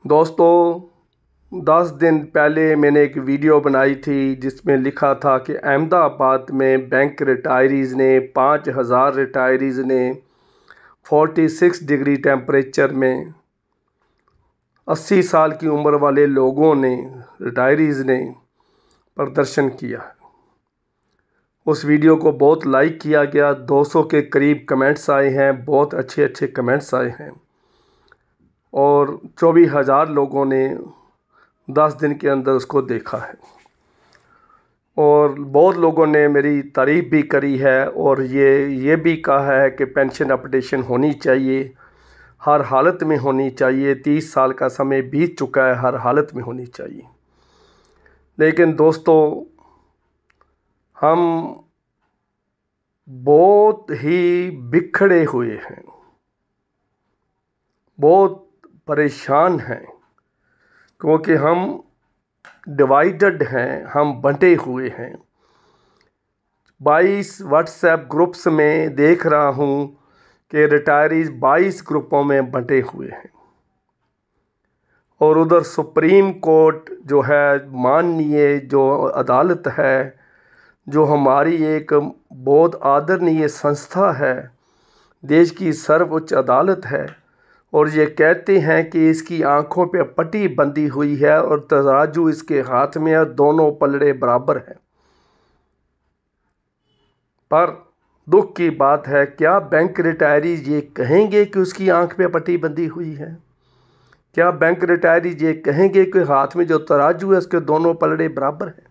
दोस्तों 10 दिन पहले मैंने एक वीडियो बनाई थी जिसमें लिखा था कि अहमदाबाद में बैंक रिटायरीज़ ने 5000 रिटायरीज़ ने 46 डिग्री टेम्परेचर में 80 साल की उम्र वाले लोगों ने रिटायरीज़ ने प्रदर्शन किया। उस वीडियो को बहुत लाइक किया गया, 200 के करीब कमेंट्स आए हैं, बहुत अच्छे कमेंट्स आए हैं और 24,000 लोगों ने 10 दिन के अंदर उसको देखा है और बहुत लोगों ने मेरी तारीफ़ भी करी है और ये भी कहा है कि पेंशन अपडेशन होनी चाहिए, हर हालत में होनी चाहिए। 30 साल का समय बीत चुका है, हर हालत में होनी चाहिए। लेकिन दोस्तों, हम बहुत ही बिखरे हुए हैं, बहुत परेशान हैं, क्योंकि हम डिवाइडेड हैं, हम बंटे हुए हैं। 22 व्हाट्सएप ग्रुप्स में देख रहा हूँ कि रिटायरीज़ 22 ग्रुपों में बंटे हुए हैं और उधर सुप्रीम कोर्ट जो है, माननीय जो अदालत है, जो हमारी एक बहुत आदरणीय संस्था है, देश की सर्वोच्च अदालत है, और ये कहते हैं कि इसकी आंखों पे पट्टी बंधी हुई है और तराजू इसके हाथ में और दोनों पलड़े बराबर हैं। पर दुख की बात है, क्या बैंक रिटायरीज ये कहेंगे कि उसकी आंख पे पट्टी बंधी हुई है? क्या बैंक रिटायरीज ये कहेंगे कि हाथ में जो तराजू है उसके दोनों पलड़े बराबर हैं?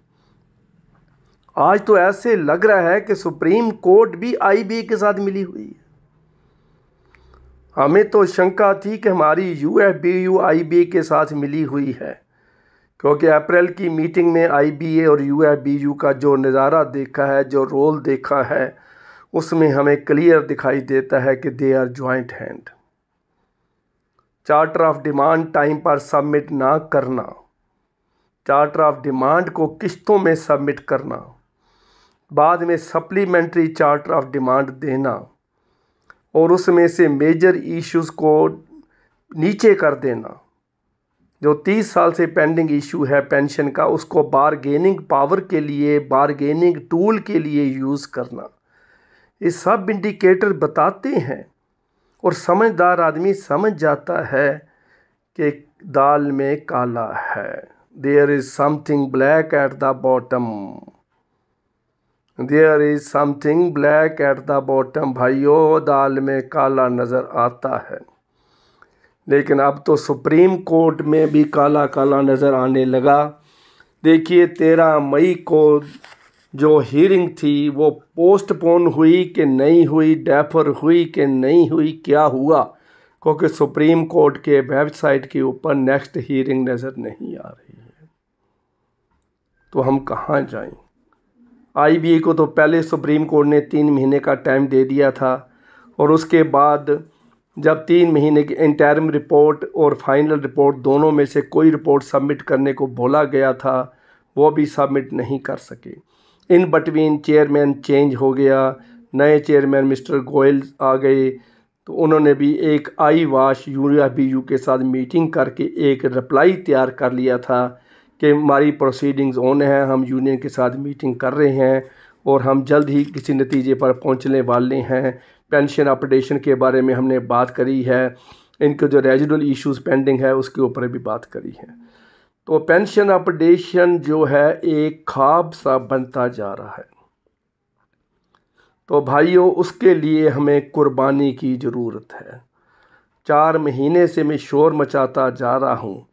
आज तो ऐसे लग रहा है कि सुप्रीम कोर्ट भी आईबीए के साथ मिली हुई है। हमें तो शंका थी कि हमारी यूएफबीयू आईबीए के साथ मिली हुई है, क्योंकि अप्रैल की मीटिंग में आईबीए और यूएफबीयू का जो नज़ारा देखा है, जो रोल देखा है, उसमें हमें क्लियर दिखाई देता है कि they are joint hand. Charter of demand time पर सबमिट ना करना, चार्टर ऑफ डिमांड को किश्तों में सबमिट करना, बाद में सप्लीमेंट्री चार्टर ऑफ डिमांड देना और उसमें से मेजर इश्यूज़ को नीचे कर देना। जो 30 साल से पेंडिंग इशू है पेंशन का, उसको बारगेनिंग पावर के लिए, बारगेनिंग टूल के लिए यूज़ करना। ये सब इंडिकेटर बताते हैं और समझदार आदमी समझ जाता है कि दाल में काला है। There is something black at the bottom, there is something black at the bottom. भाइयों, दाल में काला नज़र आता है। लेकिन अब तो सुप्रीम कोर्ट में भी काला काला नज़र आने लगा। देखिए, 13 मई को जो हीयरिंग थी वो पोस्टपोन हुई कि नहीं हुई, डेफर हुई कि नहीं हुई, क्या हुआ? क्योंकि सुप्रीम कोर्ट के वेबसाइट के ऊपर नेक्स्ट हीयरिंग नज़र नहीं आ रही है। तो हम कहाँ जाएं? आईबीए को तो पहले सुप्रीम कोर्ट ने 3 महीने का टाइम दे दिया था और उसके बाद जब 3 महीने की इंटरिम रिपोर्ट और फाइनल रिपोर्ट दोनों में से कोई रिपोर्ट सबमिट करने को बोला गया था, वो भी सबमिट नहीं कर सके। इन बिटवीन चेयरमैन चेंज हो गया, नए चेयरमैन मिस्टर गोयल आ गए, तो उन्होंने भी एक आई वाश यूएफबीयू के साथ मीटिंग करके एक रिप्लाई तैयार कर लिया था कि हमारी प्रोसीडिंग्स ऑन है, हम यूनियन के साथ मीटिंग कर रहे हैं और हम जल्द ही किसी नतीजे पर पहुंचने वाले हैं। पेंशन अपडेशन के बारे में हमने बात करी है, इनके जो रेजिडुअल इश्यूज पेंडिंग है उसके ऊपर भी बात करी है। तो पेंशन अपडेशन जो है एक ख्वाब सा बनता जा रहा है। तो भाइयों, उसके लिए हमें कुर्बानी की ज़रूरत है। 4 महीने से मैं शोर मचाता जा रहा हूँ।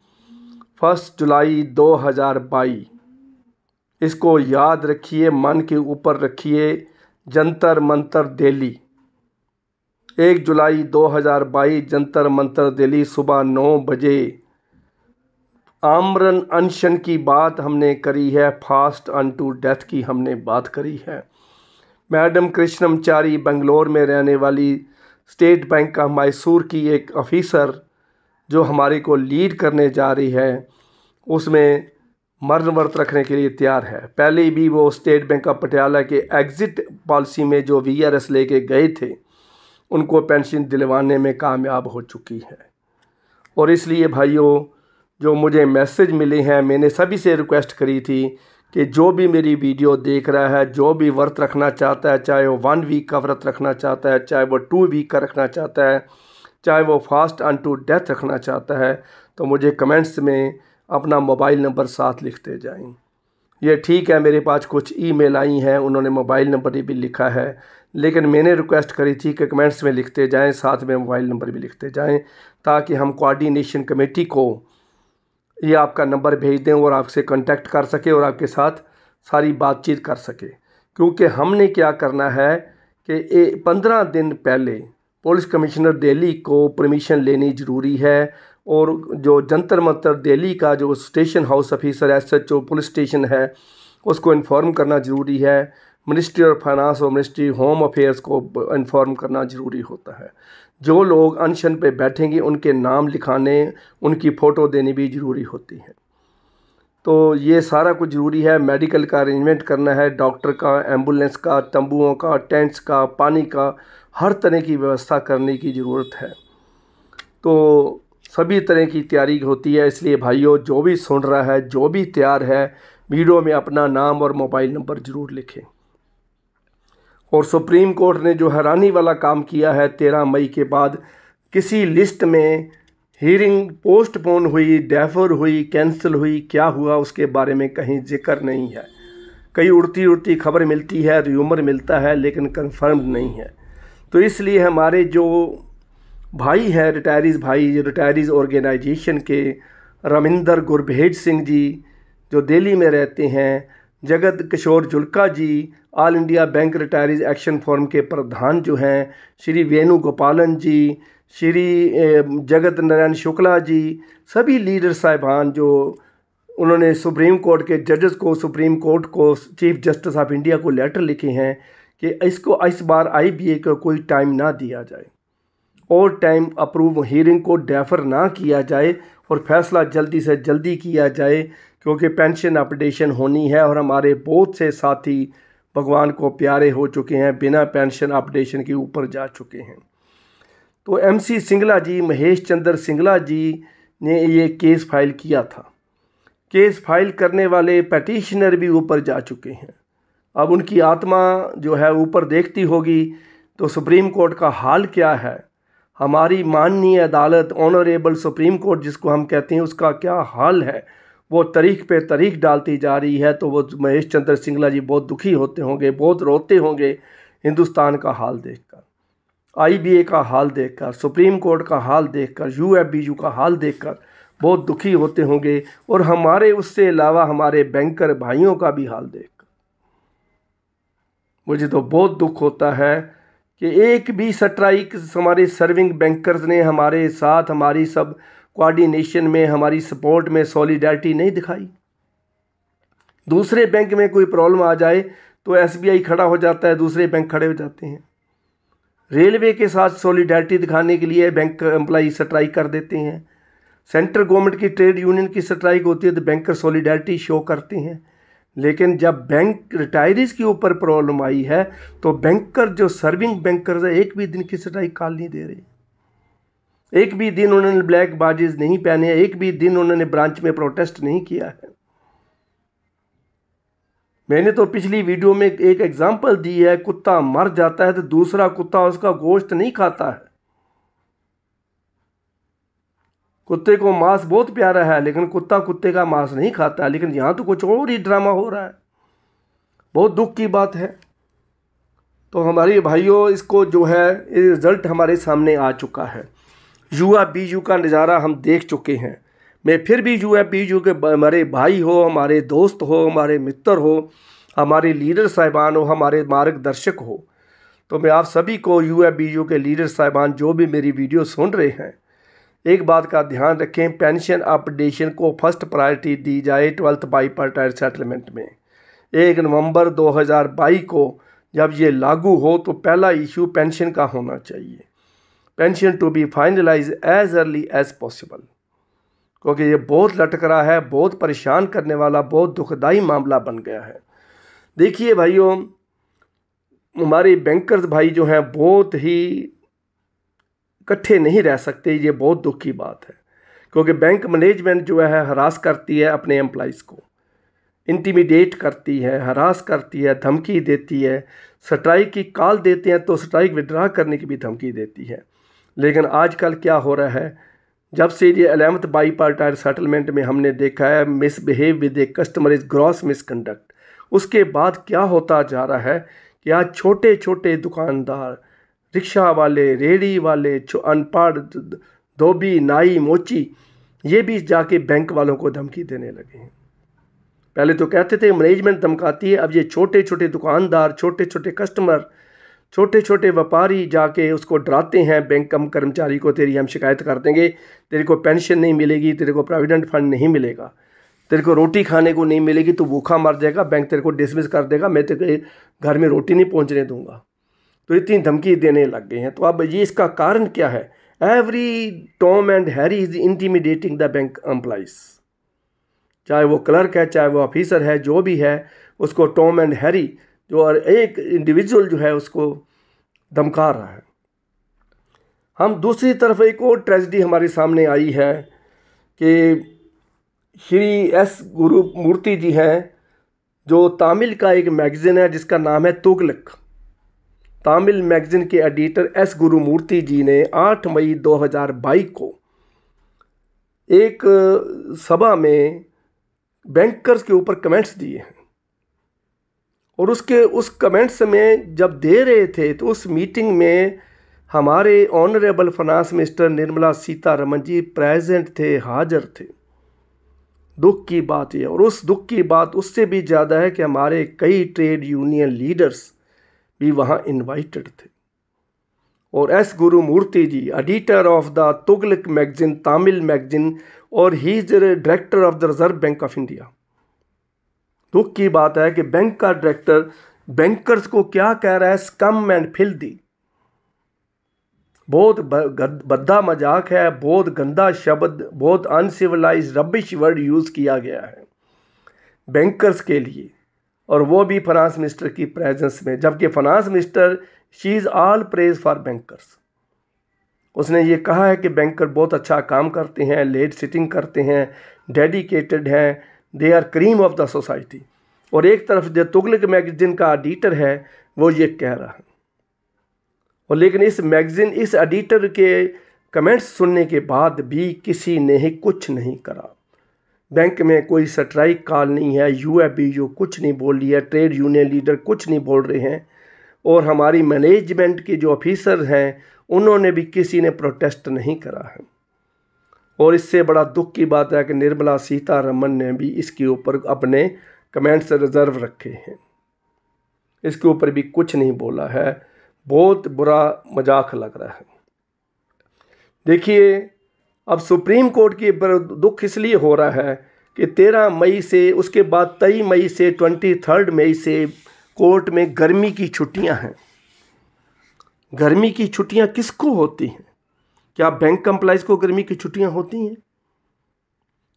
1 जुलाई 2022, इसको याद रखिए, मन के ऊपर रखिए। जंतर मंतर दिल्ली, 1 जुलाई 2022, जंतर मंतर दिल्ली, सुबह 9 बजे। आमरण अनशन की बात हमने करी है, फास्ट अनटू डेथ की हमने बात करी है। मैडम कृष्णमचारी बेंगलोर में रहने वाली स्टेट बैंक का मैसूर की एक ऑफिसर जो हमारे को लीड करने जा रही है, उसमें मरण व्रत रखने के लिए तैयार है। पहले भी वो स्टेट बैंक ऑफ पटियाला के एग्ज़िट पॉलिसी में जो वीआरएस लेके गए थे, उनको पेंशन दिलवाने में कामयाब हो चुकी है। और इसलिए भाइयों, जो मुझे मैसेज मिले हैं, मैंने सभी से रिक्वेस्ट करी थी कि जो भी मेरी वीडियो देख रहा है, जो भी व्रत रखना चाहता है, चाहे वो 1 वीक का व्रत रखना चाहता है, चाहे वो 2 वीक का रखना चाहता है, चाहे वो फास्ट अनटू डेथ रखना चाहता है, तो मुझे कमेंट्स में अपना मोबाइल नंबर साथ लिखते जाएं। ये ठीक है, मेरे पास कुछ ईमेल आई हैं, उन्होंने मोबाइल नंबर भी लिखा है, लेकिन मैंने रिक्वेस्ट करी थी कि कमेंट्स में लिखते जाएं, साथ में मोबाइल नंबर भी लिखते जाएं, ताकि हम कोऑर्डिनेशन कमेटी को ये आपका नंबर भेज दें और आपसे कांटेक्ट कर सके और आपके साथ सारी बातचीत कर सके। क्योंकि हमने क्या करना है कि 15 दिन पहले पुलिस कमिश्नर दिल्ली को परमिशन लेनी ज़रूरी है, और जो जंतर मंतर दिल्ली का जो station house officer SHO police station है उसको इन्फॉर्म करना ज़रूरी है। मिनिस्ट्री ऑफ फाइनेंस और मिनिस्ट्री होम अफेयर्स को इन्फॉर्म करना ज़रूरी होता है। जो लोग अनशन पे बैठेंगे उनके नाम लिखाने, उनकी फ़ोटो देनी भी ज़रूरी होती है। तो ये सारा कुछ ज़रूरी है। मेडिकल का अरेंजमेंट करना है, डॉक्टर का, एम्बुलेंस का, तंबुओं का, टेंट्स का, पानी का, हर तरह की व्यवस्था करने की ज़रूरत है। तो सभी तरह की तैयारी होती है। इसलिए भाइयों, जो भी सुन रहा है, जो भी तैयार है, वीडियो में अपना नाम और मोबाइल नंबर ज़रूर लिखें। और सुप्रीम कोर्ट ने जो हैरानी वाला काम किया है, 13 मई के बाद किसी लिस्ट में हियरिंग पोस्टपोन हुई, डेफर हुई, कैंसिल हुई, क्या हुआ उसके बारे में कहीं जिक्र नहीं है। कई उड़ती उड़ती खबर मिलती है, र्यूमर मिलता है, लेकिन कंफर्म नहीं है। तो इसलिए हमारे जो भाई हैं, रिटायरीज़ ऑर्गेनाइजेशन के रमिंदर गुरभेज सिंह जी जो दिल्ली में रहते हैं, Jagat Kishore Julka ji, all India bank retirees action forum के प्रधान जो हैं, श्री वेणुगोपालन जी, श्री जगत नारायण शुक्ला जी, सभी लीडर साहिबान जो उन्होंने सुप्रीम कोर्ट के जजेस को, सुप्रीम कोर्ट को, चीफ जस्टिस ऑफ इंडिया को लेटर लिखे हैं कि इसको इस बार IBA को कोई टाइम ना दिया जाए और टाइम अप्रूव हियरिंग को डेफर ना किया जाए और फैसला जल्दी से जल्दी किया जाए, क्योंकि पेंशन अपडेशन होनी है और हमारे बहुत से साथी भगवान को प्यारे हो चुके हैं, बिना पेंशन अपडेशन के ऊपर जा चुके हैं। तो MC सिंगला जी, महेश चंद्र सिंगला जी ने ये केस फाइल किया था। केस फाइल करने वाले पटिशनर भी ऊपर जा चुके हैं। अब उनकी आत्मा जो है ऊपर देखती होगी, तो सुप्रीम कोर्ट का हाल क्या है, हमारी माननीय अदालत, ऑनरेबल सुप्रीम कोर्ट जिसको हम कहते हैं, उसका क्या हाल है। वो तारीख पे तारीख डालती जा रही है। तो वो महेश चंद्र सिंगला जी बहुत दुखी होते होंगे, बहुत रोते होंगे हिंदुस्तान का हाल देखकर, IBA का हाल देखकर, सुप्रीम कोर्ट का हाल देखकर, UFBU का हाल देखकर बहुत दुखी होते होंगे, और हमारे उससे अलावा हमारे बैंकर भाइयों का भी हाल देखकर मुझे तो बहुत दुख होता है कि एक भी स्ट्राइक हमारे सर्विंग बैंकर्स ने हमारे साथ, हमारी सब कोऑर्डिनेशन में, हमारी सपोर्ट में सॉलिडारिटी नहीं दिखाई। दूसरे बैंक में कोई प्रॉब्लम आ जाए तो SBI खड़ा हो जाता है, दूसरे बैंक खड़े हो जाते हैं। रेलवे के साथ सॉलिडारिटी दिखाने के लिए बैंक एम्प्लॉई स्ट्राइक कर देते हैं। सेंट्रल गवर्नमेंट की ट्रेड यूनियन की स्ट्राइक होती है तो बैंकर सॉलिडारिटी शो करते हैं। लेकिन जब बैंक रिटायरीज के ऊपर प्रॉब्लम आई है तो बैंकर जो सर्विंग बैंकर्स है, एक भी दिन की स्ट्राइक कॉल नहीं दे रहे, एक भी दिन उन्होंने ब्लैक बाजीज नहीं पहने, एक भी दिन उन्होंने ब्रांच में प्रोटेस्ट नहीं किया है। मैंने तो पिछली वीडियो में एक एग्जांपल दी है, कुत्ता मर जाता है तो दूसरा कुत्ता उसका गोश्त नहीं खाता है। कुत्ते को मांस बहुत प्यारा है, लेकिन कुत्ता कुत्ते का मांस नहीं खाता है। लेकिन यहाँ तो कुछ और ही ड्रामा हो रहा है, बहुत दुख की बात है। तो हमारे भाइयों, इसको जो है रिज़ल्ट हमारे सामने आ चुका है। UFBU का नज़ारा हम देख चुके हैं। मैं फिर भी UFBU के हमारे भाई हो, हमारे दोस्त हो, हमारे मित्र हो, हमारे लीडर साहिबान हो, हमारे मार्गदर्शक हो, तो मैं आप सभी को, UFBU के लीडर साहिबान जो भी मेरी वीडियो सुन रहे हैं, एक बात का ध्यान रखें, पेंशन अपडेशन को फर्स्ट प्रायोरिटी दी जाए 12th बाईपार्टाइट सेटलमेंट में। 1 नवंबर 2022 को जब ये लागू हो तो पहला इशू पेंशन का होना चाहिए, pension to be finalize as early as possible, क्योंकि ये बहुत लटक रहा है, बहुत परेशान करने वाला, बहुत दुखदाई मामला बन गया है। देखिए भाइयों, हमारे बैंकर्स भाई जो हैं बहुत ही इकट्ठे नहीं रह सकते, ये बहुत दुख की बात है, क्योंकि बैंक मैनेजमेंट जो है हरास करती है अपने एम्प्लॉइज़ को, इंटिमिडेट करती है, हरास करती है, धमकी देती है, स्ट्राइक की कॉल देते हैं तो स्ट्राइक विड्रा करने की भी धमकी देती है। लेकिन आजकल क्या हो रहा है, जब से ये 11th बाईपार्टाइट सेटलमेंट में हमने देखा है misbehave with a customer is gross misconduct, उसके बाद क्या होता जा रहा है कि आज छोटे छोटे दुकानदार, रिक्शा वाले, रेहड़ी वाले, अनपढ़, धोबी, नाई, मोची, ये भी जाके बैंक वालों को धमकी देने लगे हैं। पहले तो कहते थे मैनेजमेंट धमकाती है, अब ये छोटे छोटे दुकानदार, छोटे छोटे कस्टमर, छोटे छोटे व्यापारी जाके उसको डराते हैं बैंक कर्मचारी को, तेरी हम शिकायत कर देंगे, तेरे को पेंशन नहीं मिलेगी, तेरे को प्रोविडेंट फंड नहीं मिलेगा, तेरे को रोटी खाने को नहीं मिलेगी, तो भूखा मर जाएगा, बैंक तेरे को डिसमिस कर देगा, मैं तेरे घर में रोटी नहीं पहुंचने दूंगा। तो इतनी धमकी देने लग गए हैं। तो अब ये इसका कारण क्या है? Every Tom and Harry is intimidating the bank employees, चाहे वो क्लर्क है, चाहे वो ऑफिसर है, जो भी है, उसको टॉम एंड हैरी जो और एक इंडिविजुअल जो है उसको धमका रहा है। हम दूसरी तरफ एक और ट्रेजेडी हमारे सामने आई है कि श्री एस गुरुमूर्ति जी हैं, जो तमिल का एक मैगज़ीन है जिसका नाम है तुगलक। तमिल मैगज़ीन के एडिटर एस गुरुमूर्ति जी ने 8 मई 2022 को एक सभा में बैंकर्स के ऊपर कमेंट्स दिए हैं, और उस कमेंट्स में जब दे रहे थे तो उस मीटिंग में हमारे honourable finance minister Nirmala Sitharaman ji present थे, हाजिर थे। दुख की बात है, और उस दुख की बात उससे भी ज़्यादा है कि हमारे कई ट्रेड यूनियन लीडर्स भी वहाँ इनवाइटेड थे। और S Gurumurthy ji editor of the Tughlaq magazine, Tamil magazine, और he is director of the reserve bank of India. दुख की बात है कि बैंक का डायरेक्टर बैंकर्स को क्या कह रहा है, स्कम एंड फिल्दी, बहुत भद्दा मजाक है, बहुत गंदा शब्द, बहुत अनसिविलाइज रबिश वर्ड यूज़ किया गया है बैंकर्स के लिए, और वो भी फाइनेंस मिनिस्टर की प्रेजेंस में, जबकि finance minister she is all praise for bankers. उसने ये कहा है कि बैंकर बहुत अच्छा काम करते हैं, लेट सिटिंग करते हैं, डेडिकेटेड हैं, they are cream of the society. और एक तरफ जो तुगलक मैगज़ीन का एडिटर है वो ये कह रहा है। और लेकिन इस मैगज़ीन, इस एडिटर के कमेंट्स सुनने के बाद भी किसी ने ही कुछ नहीं करा। बैंक में कोई स्ट्राइक कॉल नहीं है, यूएफबीयू कुछ नहीं बोल रही है, ट्रेड यूनियन लीडर कुछ नहीं बोल रहे हैं, और हमारी मैनेजमेंट के जो ऑफिसर हैं उन्होंने भी किसी ने प्रोटेस्ट नहीं करा है। और इससे बड़ा दुख की बात है कि निर्मला सीतारमण ने भी इसके ऊपर अपने कमेंट्स रिजर्व रखे हैं, इसके ऊपर भी कुछ नहीं बोला है। बहुत बुरा मजाक लग रहा है। देखिए, अब सुप्रीम कोर्ट के ऊपर दुख इसलिए हो रहा है कि 13 मई से, उसके बाद 23 मई से 23 मई से कोर्ट में गर्मी की छुट्टियां हैं। गर्मी की छुट्टियां किसको होती हैं? क्या बैंक एम्प्लॉइज़ को गर्मी की छुट्टियां होती हैं?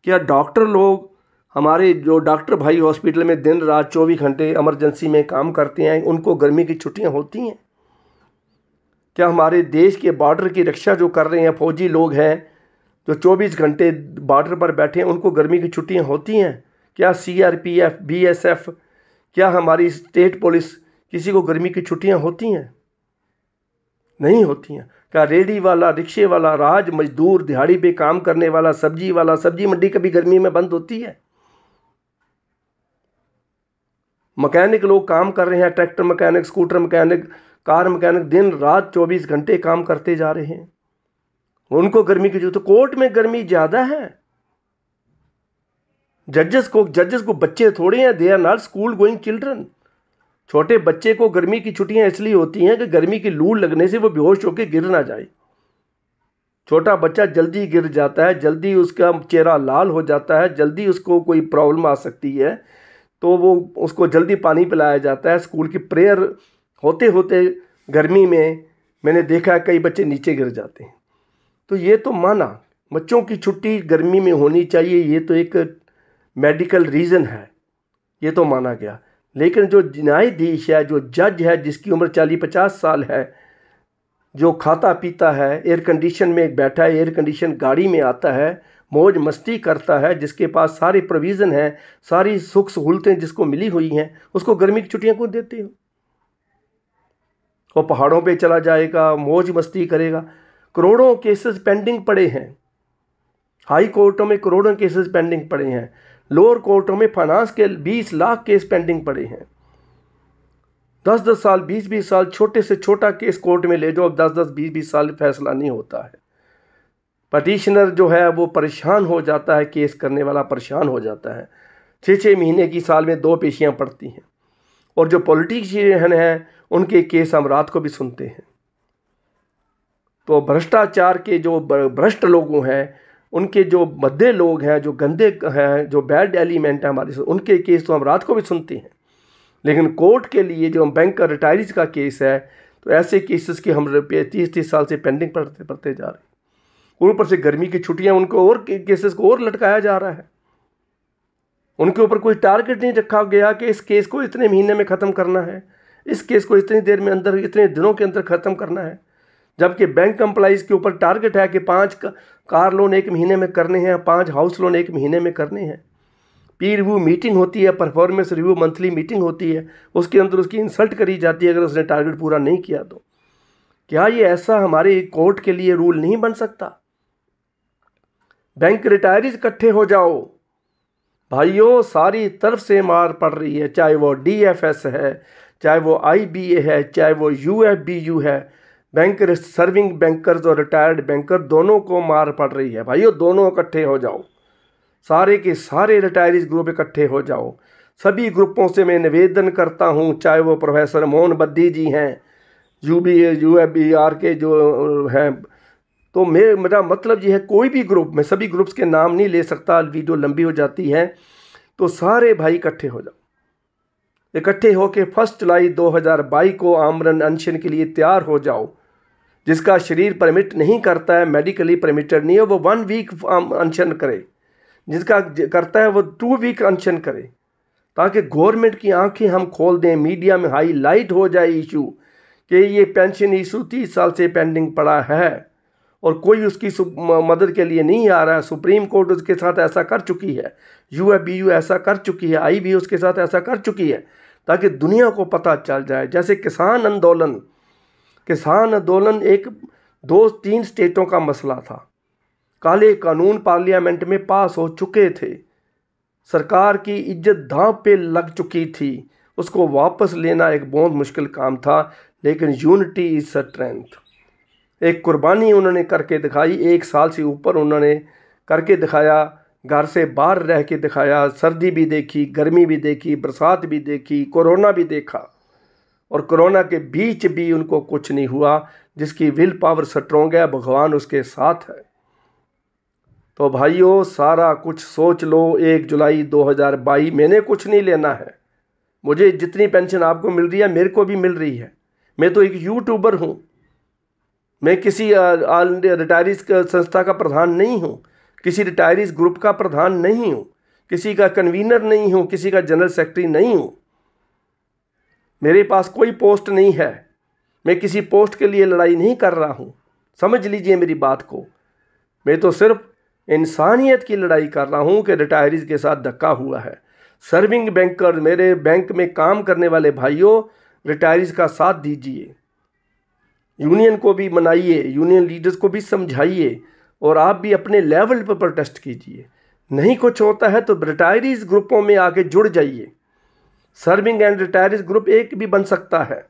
क्या डॉक्टर लोग, हमारे जो डॉक्टर भाई हॉस्पिटल में दिन रात 24 घंटे इमरजेंसी में काम करते हैं, उनको गर्मी की छुट्टियां होती हैं? क्या हमारे देश के बॉर्डर की रक्षा जो कर रहे हैं फौजी लोग हैं, जो 24 घंटे बॉर्डर पर बैठे हैं, उनको गर्मी की छुट्टियां होती हैं? क्या सीआरपीएफ, बीएसएफ, क्या हमारी स्टेट पुलिस, किसी को गर्मी की छुट्टियां होती हैं? नहीं होती हैं। क्या रेडी वाला, रिक्शे वाला, राज मजदूर, दिहाड़ी पे काम करने वाला, सब्जी वाला, सब्जी मंडी कभी गर्मी में बंद होती है? मैकेनिक लोग काम कर रहे हैं, tractor mechanic, scooter mechanic, car mechanic, दिन रात 24 घंटे काम करते जा रहे हैं, उनको गर्मी की जरूरत। तो कोर्ट में गर्मी ज़्यादा है। जजेस को बच्चे थोड़े हैं, they are not school going children. छोटे बच्चे को गर्मी की छुट्टियां इसलिए होती हैं कि गर्मी की लू लगने से वो बेहोश होकर गिर ना जाए। छोटा बच्चा जल्दी गिर जाता है, जल्दी उसका चेहरा लाल हो जाता है, जल्दी उसको कोई प्रॉब्लम आ सकती है, तो वो उसको जल्दी पानी पिलाया जाता है। स्कूल की प्रेयर होते होते गर्मी में मैंने देखा कई बच्चे नीचे गिर जाते हैं। तो ये तो माना बच्चों की छुट्टी गर्मी में होनी चाहिए, ये तो एक मेडिकल रीज़न है, ये तो माना गया। लेकिन जो न्यायाधीश है, जो जज है, जिसकी उम्र 40-50 साल है, जो खाता पीता है, एयर कंडीशन में बैठा है, एयर कंडीशन गाड़ी में आता है, मौज मस्ती करता है, जिसके पास सारी प्रोविज़न है, सारी सुख सहूलतें जिसको मिली हुई हैं, उसको गर्मी की छुट्टियां क्यों देते हो? वो पहाड़ों पे चला जाएगा, मौज मस्ती करेगा। करोड़ों केसेस पेंडिंग पड़े हैं, हाई कोर्टों में करोड़ों केसेस पेंडिंग पड़े हैं, लोअर कोर्टों में फाइनेंस के 20 लाख केस पेंडिंग पड़े हैं। 10-10 साल, 20-20 साल, छोटे से छोटा केस कोर्ट में ले जाओ, 10-10, 20-20 साल फैसला नहीं होता है। पटिशनर जो है वो परेशान हो जाता है, केस करने वाला परेशान हो जाता है। 6-6 महीने की साल में 2 पेशियां पड़ती हैं। और जो पॉलिटिशियन हैं उनके केस हम रात को भी सुनते हैं। तो भ्रष्टाचार के जो भ्रष्ट लोगों हैं, उनके जो भद्दे लोग हैं, जो गंदे हैं, जो बैड एलिमेंट हैं हमारे, उनके केस तो हम रात को भी सुनते हैं। लेकिन कोर्ट के लिए जो बैंक का रिटायरीज का केस है, तो ऐसे केसेस की हम 30-30 साल से पेंडिंग पड़ते जा रहे हैं। ऊपर से गर्मी की छुट्टियां, उनको और केसेस को और लटकाया जा रहा है। उनके ऊपर कोई टारगेट नहीं रखा गया कि इस केस को इतने महीने में ख़त्म करना है, इस केस को इतनी देर में अंदर, इतने दिनों के अंदर ख़त्म करना है। जबकि बैंक एम्प्लॉइज़ के ऊपर टारगेट है कि 5 कार लोन 1 महीने में करने हैं, 5 हाउस लोन 1 महीने में करने हैं। पीर रिव्यू मीटिंग होती है, परफॉर्मेंस रिव्यू मंथली मीटिंग होती है, उसके अंदर उसकी इंसल्ट करी जाती है अगर उसने टारगेट पूरा नहीं किया तो। क्या ये ऐसा हमारे कोर्ट के लिए रूल नहीं बन सकता? बैंक रिटायरीज इकट्ठे हो जाओ भाइयों, सारी तरफ से मार पड़ रही है, चाहे वो DFS है, चाहे वो IBA है, चाहे वो UFBU है। बैंक सर्विंग बैंकर्स और रिटायर्ड बैंकर दोनों को मार पड़ रही है। भाइयों, दोनों इकट्ठे हो जाओ, सारे के सारे रिटायरीज ग्रुप इकट्ठे हो जाओ। सभी ग्रुपों से मैं निवेदन करता हूं, चाहे वो प्रोफेसर मोहन बद्दी जी हैं, UFBR के जो हैं, तो मेरा मतलब ये है, कोई भी ग्रुप, मैं सभी ग्रुप्स के नाम नहीं ले सकता, वीडियो लंबी हो जाती है, तो सारे भाई इकट्ठे हो जाओ। इकट्ठे होकर 1 जुलाई 2022 को आमरण अनशन के लिए तैयार हो जाओ। जिसका शरीर परमिट नहीं करता है, मेडिकली परमिटेड नहीं है, वो 1 वीक अनशन करे। जिसका करता है वो 2 वीक अनशन करे, ताकि गवर्नमेंट की आंखें हम खोल दें, मीडिया में हाईलाइट हो जाए इशू कि ये पेंशन इशू 30 साल से पेंडिंग पड़ा है और कोई उसकी मदद के लिए नहीं आ रहा है। सुप्रीम कोर्ट उसके साथ ऐसा कर चुकी है, UFBU ऐसा कर चुकी है, IB उसके साथ ऐसा कर चुकी है, ताकि दुनिया को पता चल जाए। जैसे किसान आंदोलन 1-2-3 स्टेटों का मसला था, काले कानून पार्लियामेंट में पास हो चुके थे, सरकार की इज्जत दांव पे लग चुकी थी, उसको वापस लेना एक बहुत मुश्किल काम था। लेकिन यूनिटी इज स्ट्रेंथ, एक कुर्बानी उन्होंने करके दिखाई। 1 साल से ऊपर उन्होंने करके दिखाया, घर से बाहर रह के दिखाया, सर्दी भी देखी, गर्मी भी देखी, बरसात भी देखी, कोरोना भी देखा, और कोरोना के बीच भी उनको कुछ नहीं हुआ। जिसकी विल पावर स्ट्रोंग है, भगवान उसके साथ है। तो भाइयों, सारा कुछ सोच लो। 1 जुलाई 2022 मैंने कुछ नहीं लेना है, मुझे जितनी पेंशन आपको मिल रही है मेरे को भी मिल रही है। मैं तो एक यूट्यूबर हूँ, मैं किसी रिटायरीज संस्था का प्रधान नहीं हूँ, किसी रिटायरीज ग्रुप का प्रधान नहीं हूँ, किसी का कन्वीनर नहीं हूँ, किसी का जनरल सेक्रेटरी नहीं हूँ, मेरे पास कोई पोस्ट नहीं है, मैं किसी पोस्ट के लिए लड़ाई नहीं कर रहा हूँ। समझ लीजिए मेरी बात को, मैं तो सिर्फ इंसानियत की लड़ाई कर रहा हूँ कि रिटायरीज के साथ धक्का हुआ है। सर्विंग बैंकर, मेरे बैंक में काम करने वाले भाइयों, रिटायरीज का साथ दीजिए, यूनियन को भी मनाइए, यूनियन लीडर्स को भी समझाइए, और आप भी अपने लेवल पर प्रोटेस्ट कीजिए। नहीं कुछ होता है तो रिटायरीज ग्रुपों में आके जुड़ जाइए, सर्विंग एंड रिटायरीज ग्रुप एक भी बन सकता है।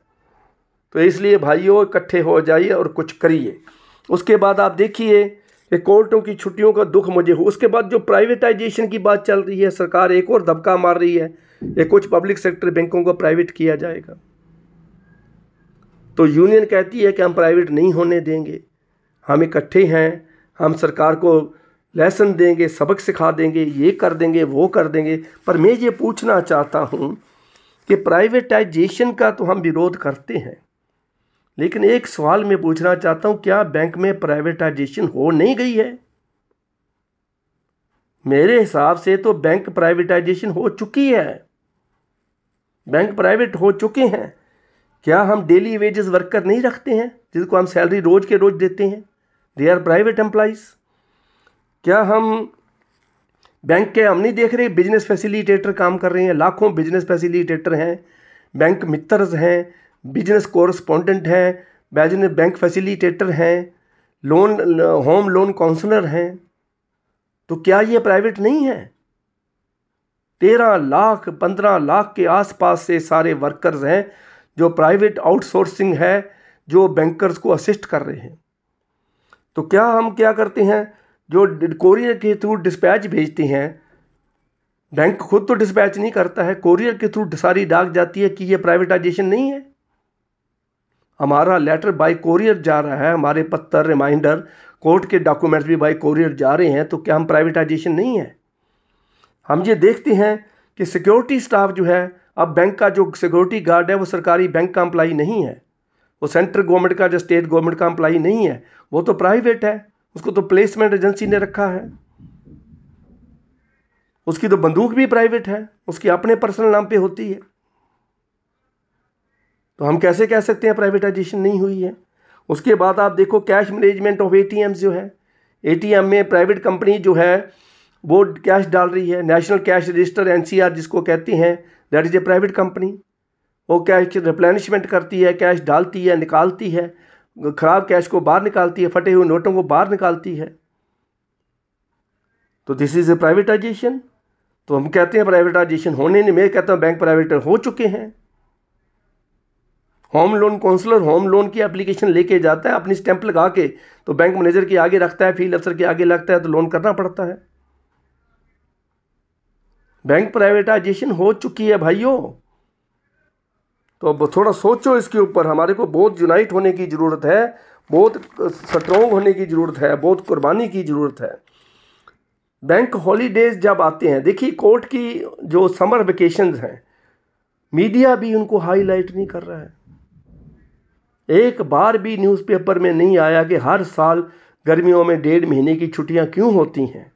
तो इसलिए भाइयों, इकट्ठे हो जाइए और कुछ करिए। उसके बाद आप देखिए कि कोर्टों की छुट्टियों का दुख मुझे हो। उसके बाद जो प्राइवेटाइजेशन की बात चल रही है, सरकार एक और धक्का मार रही है, ये कुछ पब्लिक सेक्टर बैंकों को प्राइवेट किया जाएगा। तो यूनियन कहती है कि हम प्राइवेट नहीं होने देंगे, हम इकट्ठे हैं, हम सरकार को लेसन देंगे, सबक सिखा देंगे, ये कर देंगे, वो कर देंगे। पर मैं ये पूछना चाहता हूँ कि प्राइवेटाइजेशन का तो हम विरोध करते हैं, लेकिन एक सवाल मैं पूछना चाहता हूँ, क्या बैंक में प्राइवेटाइजेशन हो नहीं गई है? मेरे हिसाब से तो बैंक प्राइवेटाइजेशन हो चुकी है, बैंक प्राइवेट हो चुके हैं। क्या हम डेली वेजेस वर्कर नहीं रखते हैं, जिसको हम सैलरी रोज के रोज देते हैं? They are private employees. क्या हम बैंक के हम नहीं देख रहे बिजनेस फैसिलिटेटर काम कर रहे हैं, लाखों बिजनेस फैसिलिटेटर हैं, बैंक मित्रज हैं, बिजनेस कोरस्पोंडेंट हैं, बिजनेस बैंक फैसिलिटेटर हैं, लोन होम लोन काउंसलर हैं। तो क्या ये प्राइवेट नहीं है? 13 लाख 15 लाख के आसपास से सारे वर्कर्स हैं जो प्राइवेट आउटसोर्सिंग है, जो बैंकर्स को असिस्ट कर रहे हैं। तो क्या हम क्या करते हैं, जो कोरियर के थ्रू डिस्पैच भेजते हैं, बैंक खुद तो डिस्पैच नहीं करता है, कोरियर के थ्रू सारी डाक जाती है, कि ये प्राइवेटाइजेशन नहीं है? हमारा लेटर बाय कोरियर जा रहा है, हमारे पत्र रिमाइंडर कोर्ट के डॉक्यूमेंट्स भी बाय कोरियर जा रहे हैं, तो क्या हम प्राइवेटाइजेशन नहीं है? हम ये देखते हैं कि सिक्योरिटी स्टाफ जो है, अब बैंक का जो सिक्योरिटी गार्ड है वो सरकारी बैंक का एम्प्लॉई नहीं है, वो सेंट्रल गवर्नमेंट का, जो स्टेट गवर्नमेंट का एम्प्लॉई नहीं है, वो तो प्राइवेट है, उसको तो प्लेसमेंट एजेंसी ने रखा है, उसकी तो बंदूक भी प्राइवेट है, उसकी अपने पर्सनल नाम पे होती है। तो हम कैसे कह सकते हैं प्राइवेटाइजेशन नहीं हुई है? उसके बाद आप देखो कैश मैनेजमेंट ऑफ एटीएम जो है, एटीएम में प्राइवेट कंपनी जो है वो कैश डाल रही है, नेशनल कैश रजिस्टर एनसीआर जिसको कहते हैं, that is a private company. वो कैश रिप्लेनिशमेंट करती है, कैश डालती है, निकालती है, ख़राब कैश को बाहर निकालती है, फटे हुए नोटों को बाहर निकालती है। तो दिस इज़ ए प्राइवेटाइजेशन। तो हम कहते हैं प्राइवेटाइजेशन होने नहीं, मैं कहता हूँ बैंक प्राइवेट हो चुके हैं। Home loan counselor home loan की एप्लीकेशन लेके जाता है अपनी स्टैंप लगा के, तो बैंक मैनेजर के आगे रखता है, फील्ड अफसर के आगे लगता है, तो लोन करना पड़ता है। बैंक प्राइवेटाइजेशन हो चुकी है भाइयों। तो अब थोड़ा सोचो इसके ऊपर, हमारे को बहुत यूनाइट होने की ज़रूरत है, बहुत स्ट्रॉन्ग होने की ज़रूरत है, बहुत कुर्बानी की ज़रूरत है। बैंक हॉलीडेज जब आते हैं, देखिए कोर्ट की जो समर वेकेशंस हैं, मीडिया भी उनको हाईलाइट नहीं कर रहा है। एक बार भी न्यूज़पेपर में नहीं आया कि हर साल गर्मियों में 1.5 महीने की छुट्टियां क्यों होती हैं,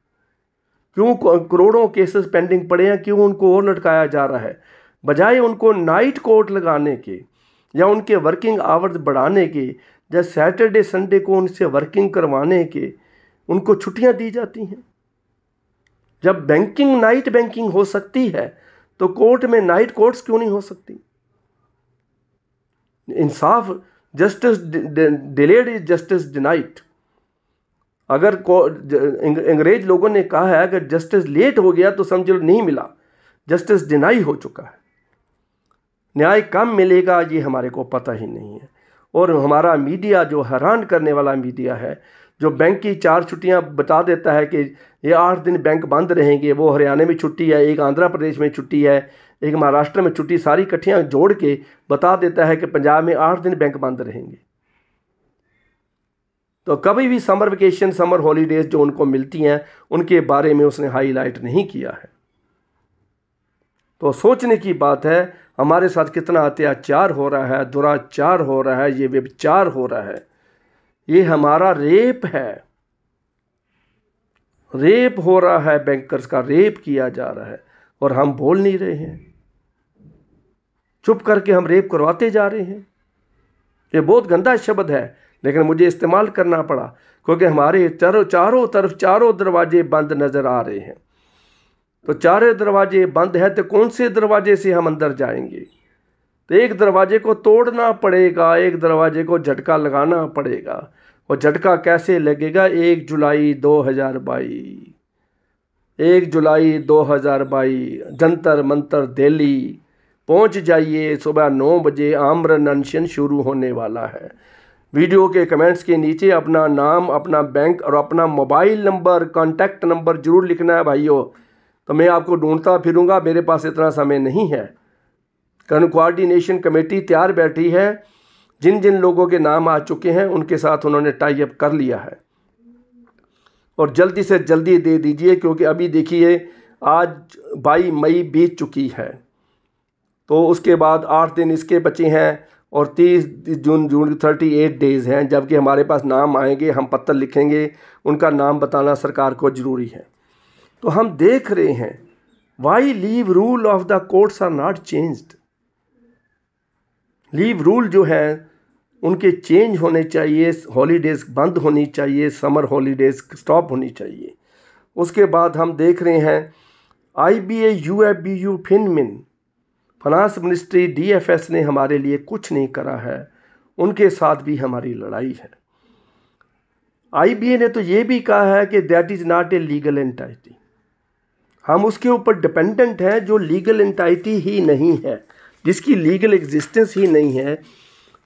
क्यों करोड़ों केसेस पेंडिंग पड़े हैं, क्यों उनको और लटकाया जा रहा है। बजाय उनको नाइट कोर्ट लगाने के या उनके वर्किंग आवर्स बढ़ाने के या सैटरडे संडे को उनसे वर्किंग करवाने के, उनको छुट्टियां दी जाती हैं। जब बैंकिंग नाइट बैंकिंग हो सकती है तो कोर्ट में नाइट कोर्ट्स क्यों नहीं हो सकती? इंसाफ, justice delayed is justice denied. अगर अंग्रेज लोगों ने कहा है अगर जस्टिस लेट हो गया तो समझ लो नहीं मिला, जस्टिस डिनाई हो चुका है। न्याय कब मिलेगा ये हमारे को पता ही नहीं है। और हमारा मीडिया जो हैरान करने वाला मीडिया है, जो बैंक की 4 छुट्टियां बता देता है कि ये 8 दिन बैंक बंद रहेंगे, वो हरियाणा में छुट्टी है, एक आंध्र प्रदेश में छुट्टी है, एक महाराष्ट्र में छुट्टी, सारी इकट्ठियाँ जोड़ के बता देता है कि पंजाब में 8 दिन बैंक बंद रहेंगे। तो कभी भी समर वेकेशन, समर हॉलीडेज जो उनको मिलती हैं, उनके बारे में उसने हाईलाइट नहीं किया है। तो सोचने की बात है हमारे साथ कितना अत्याचार हो रहा है, दुराचार हो रहा है, ये व्यभिचार हो रहा है, ये हमारा रेप है, रेप हो रहा है, बैंकर्स का रेप किया जा रहा है और हम बोल नहीं रहे हैं, चुप करके हम रेप करवाते जा रहे हैं। ये बहुत गंदा शब्द है लेकिन मुझे इस्तेमाल करना पड़ा क्योंकि हमारे चारों तरफ चारों दरवाजे बंद नज़र आ रहे हैं। तो चारों दरवाजे बंद है तो कौन से दरवाजे से हम अंदर जाएंगे? तो एक दरवाजे को तोड़ना पड़ेगा, एक दरवाजे को झटका लगाना पड़ेगा। और झटका कैसे लगेगा? 1 जुलाई 2022, 1 जुलाई 2022 जंतर मंतर दिल्ली पहुंच जाइए। सुबह 9 बजे आमरण अनशन शुरू होने वाला है। वीडियो के कमेंट्स के नीचे अपना नाम, अपना बैंक और अपना मोबाइल नंबर, कॉन्टैक्ट नंबर जरूर लिखना है भाइयों। तो मैं आपको ढूंढता फिरूंगा, मेरे पास इतना समय नहीं है। कोऑर्डिनेशन कमेटी तैयार बैठी है, जिन जिन लोगों के नाम आ चुके हैं उनके साथ उन्होंने टाई अप कर लिया है और जल्दी से जल्दी दे दीजिए क्योंकि अभी देखिए आज 22 मई बीत चुकी है। तो उसके बाद 8 दिन इसके बचे हैं और 30 जून 38 डेज़ हैं, जबकि हमारे पास नाम आएंगे, हम पत्र लिखेंगे, उनका नाम बताना सरकार को ज़रूरी है। तो हम देख रहे हैं why leave rule of the courts are not changed. Leave rule जो है उनके चेंज होने चाहिए, हॉलीडेज़ बंद होनी चाहिए, समर हॉलीडेज़ स्टॉप होनी चाहिए। उसके बाद हम देख रहे हैं IBA, UFBU, फिनमिन, finance ministry, DFS ने हमारे लिए कुछ नहीं करा है, उनके साथ भी हमारी लड़ाई है। IBA ने तो ये भी कहा है कि that is not a legal entity, हम उसके ऊपर डिपेंडेंट हैं जो लीगल एंटाइटी ही नहीं है, जिसकी लीगल एग्जिस्टेंस ही नहीं है,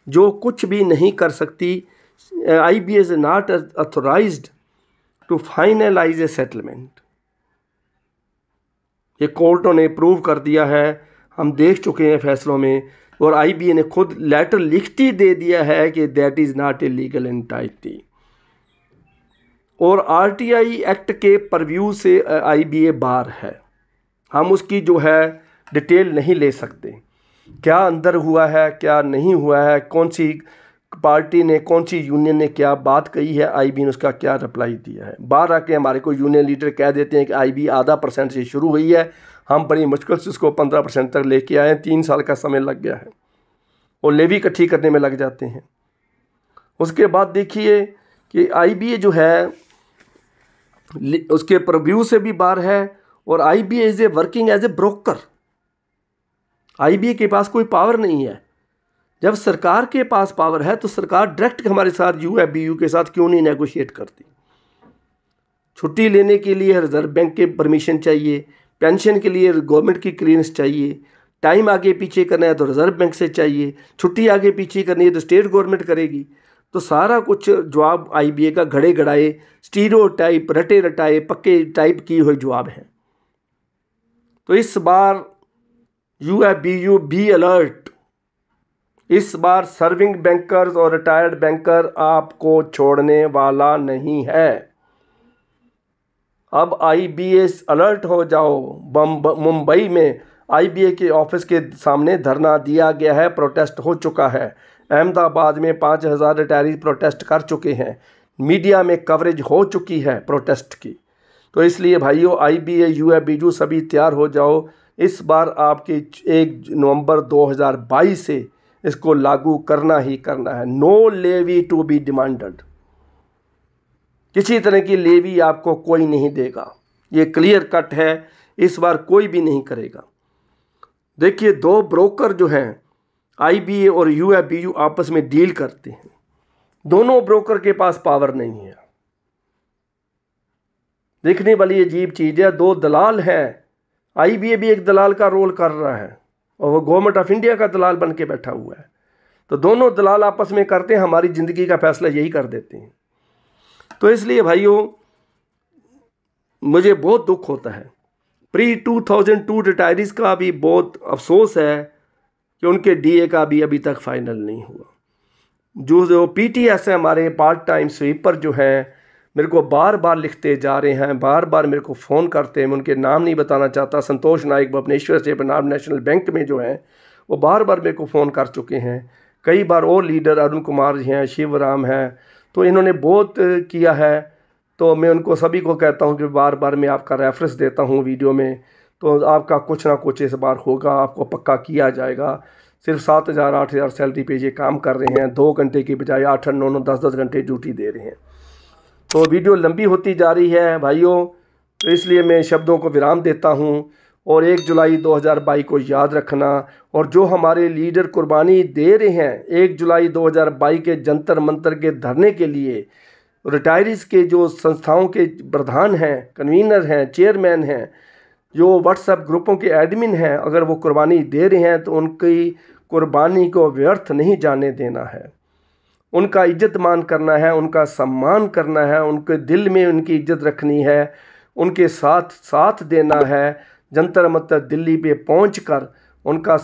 जो कुछ भी नहीं कर सकती। IBA is not authorized to finalize a settlement. ये कोर्टों ने प्रूव कर दिया है, हम देख चुके हैं फैसलों में, और IBA ने खुद लेटर लिखती दे दिया है कि that is not a legal entity. और RTI एक्ट के परव्यू से IBA बार है, हम उसकी जो है डिटेल नहीं ले सकते, क्या अंदर हुआ है क्या नहीं हुआ है, कौन सी पार्टी ने, कौन सी यूनियन ने क्या बात कही है, IBA ने उसका क्या रिप्लाई दिया है। बाहर आके हमारे को यूनियन लीडर कह देते हैं कि IBA आधा % से शुरू हुई है, हम बड़ी मुश्किल से उसको 15% तक लेके आए, 3 साल का समय लग गया है, और लेवी इकट्ठी करने में लग जाते हैं। उसके बाद देखिए कि IBA जो है उसके प्रव्यू से भी बाहर है, और IBA is a working as a broker. IBA के पास कोई पावर नहीं है। जब सरकार के पास पावर है तो सरकार डायरेक्ट हमारे साथ UFBU के साथ क्यों नहीं नेगोशिएट करती। छुट्टी लेने के लिए रिजर्व बैंक के परमिशन चाहिए, पेंशन के लिए गवर्नमेंट की क्लियरेंस चाहिए, टाइम आगे पीछे करना है तो रिजर्व बैंक से चाहिए, छुट्टी आगे पीछे करनी है तो स्टेट गवर्नमेंट करेगी। तो सारा कुछ जवाब IBA का घड़े घड़ाए, स्टीरियोटाइप, रटे रटाए, पक्के टाइप की हुई जवाब है। तो इस बार UFBU बी अलर्ट, इस बार सर्विंग बैंकर्स और रिटायर्ड बैंकर आपको छोड़ने वाला नहीं है। अब IBA अलर्ट हो जाओ। मुंबई में IBA के ऑफिस के सामने धरना दिया गया है, प्रोटेस्ट हो चुका है। अहमदाबाद में 5000 रिटायरीज प्रोटेस्ट कर चुके हैं, मीडिया में कवरेज हो चुकी है प्रोटेस्ट की। तो इसलिए भाइयों IBA, UFBU सभी तैयार हो जाओ। इस बार आपके 1 नवंबर 2022 से इसको लागू करना ही करना है। No levy to be demanded, किसी तरह की लेवी आपको कोई नहीं देगा, ये क्लियर कट है, इस बार कोई भी नहीं करेगा। देखिए 2 ब्रोकर जो हैं IBA और UFBU आपस में डील करते हैं, दोनों ब्रोकर के पास पावर नहीं है। देखने वाली अजीब चीज़ है, 2 दलाल हैं, IBA भी एक दलाल का रोल कर रहा है और वो गवर्नमेंट ऑफ इंडिया का दलाल बन के बैठा हुआ है। तो दोनों दलाल आपस में करते हैं, हमारी ज़िंदगी का फैसला यही कर देते हैं। तो इसलिए भाइयों मुझे बहुत दुख होता है। प्री 2002 रिटायरीज का भी बहुत अफसोस है कि उनके DA का भी अभी तक फाइनल नहीं हुआ। जो PTS है, हमारे पार्ट टाइम स्वीपर जो हैं, मेरे को बार बार लिखते जा रहे हैं, बार बार मेरे को फ़ोन करते हैं, मैं उनके नाम नहीं बताना चाहता। संतोष नाइक भुवनेश्वर से पंजाब नेशनल बैंक में जो हैं, वो बार बार मेरे को फ़ोन कर चुके हैं। कई बार और लीडर अरुण कुमार जी हैं, शिवराम हैं, तो इन्होंने बहुत किया है। तो मैं उनको सभी को कहता हूं कि बार बार मैं आपका रेफरेंस देता हूं वीडियो में, तो आपका कुछ ना कुछ इस बार होगा, आपको पक्का किया जाएगा। सिर्फ 7000 8000 सैलरी पे ये काम कर रहे हैं, 2 घंटे की बजाय 8 9 10 घंटे ड्यूटी दे रहे हैं। तो वीडियो लंबी होती जा रही है भाइयों, तो इसलिए मैं शब्दों को विराम देता हूं। और 1 जुलाई 2022 को याद रखना, और जो हमारे लीडर कुर्बानी दे रहे हैं 1 जुलाई 2022 के जंतर मंतर के धरने के लिए, रिटायरीज के जो संस्थाओं के प्रधान हैं, कन्वीनर हैं, चेयरमैन हैं, जो व्हाट्सएप ग्रुपों के एडमिन हैं, अगर वो कुर्बानी दे रहे हैं तो उनकी कुर्बानी को व्यर्थ नहीं जाने देना है। उनका इज्जत मान करना है, उनका सम्मान करना है, उनके दिल में उनकी इज्जत रखनी है, उनके साथ देना है। जंतर मंतर दिल्ली पे पहुंचकर उनका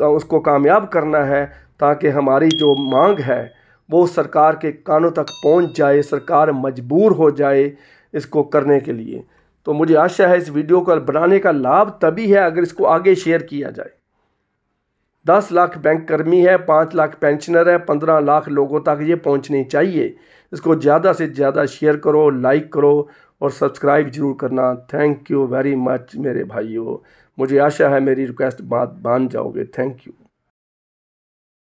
उसको कामयाब करना है, ताकि हमारी जो मांग है वो सरकार के कानों तक पहुंच जाए, सरकार मजबूर हो जाए इसको करने के लिए। तो मुझे आशा है इस वीडियो को बनाने का लाभ तभी है अगर इसको आगे शेयर किया जाए। 10 लाख बैंक कर्मी है, 5 लाख पेंशनर है, 15 लाख लोगों तक ये पहुंचनी चाहिए। इसको ज़्यादा से ज़्यादा शेयर करो, लाइक करो और सब्सक्राइब जरूर करना। थैंक यू वेरी मच मेरे भाइयों, मुझे आशा है मेरी रिक्वेस्ट बात मान जाओगे। Thank you.